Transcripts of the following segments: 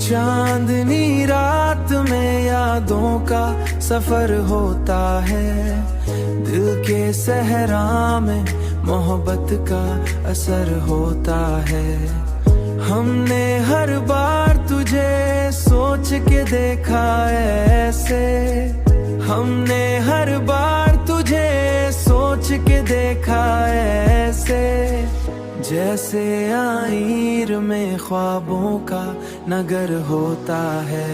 चांदनी रात में यादों का सफर होता है, दिल के सहरा में मोहब्बत का असर होता है। हमने हर बार तुझे सोच के देखा ऐसे, हमने हर बार तुझे सोच के देखा ऐसे, जैसे आईर में ख्वाबों का नगर होता है।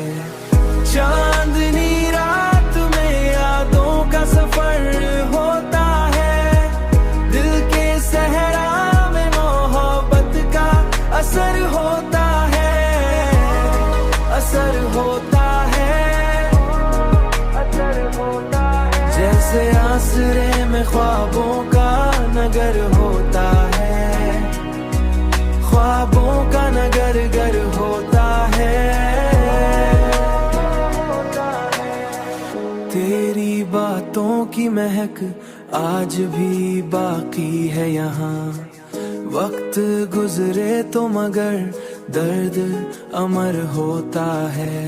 चांदनी रात में यादों का सफर होता है, दिल के सहरा में मोहब्बत का असर होता है, असर होता है, असर होता है। जैसे आसरे में ख्वाबों का नगर होता है, ख्वाबों का नगर गर होता है। तेरी बातों की महक आज भी बाकी है यहाँ, वक्त गुजरे तो मगर दर्द अमर होता है।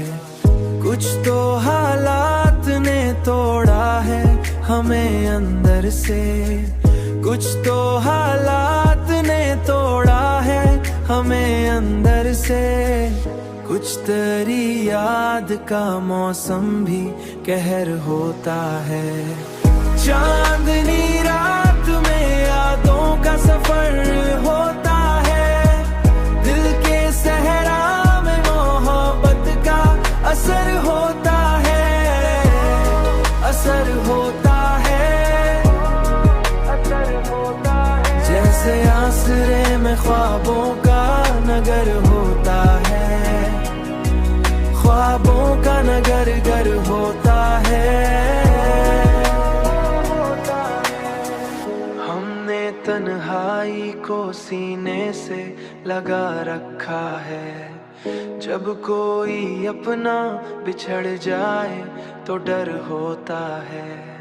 कुछ तो हालात ने तोड़ा है हमें अंदर से, कुछ तो हालात ने तोड़ा है हमें अंदर से। कुछ तेरी याद का मौसम भी कहर होता है। चांदनी रात में यादों का सफर होता है, दिल के सहरा में मोहब्बत का असर होता है, असर होता है, असर होता है। जैसे आसरे में ख्वाबों का नगर होता है, ख्वाबों का नगर गर होता है। हमने तन्हाई को सीने से लगा रखा है, जब कोई अपना बिछड़ जाए तो डर होता है।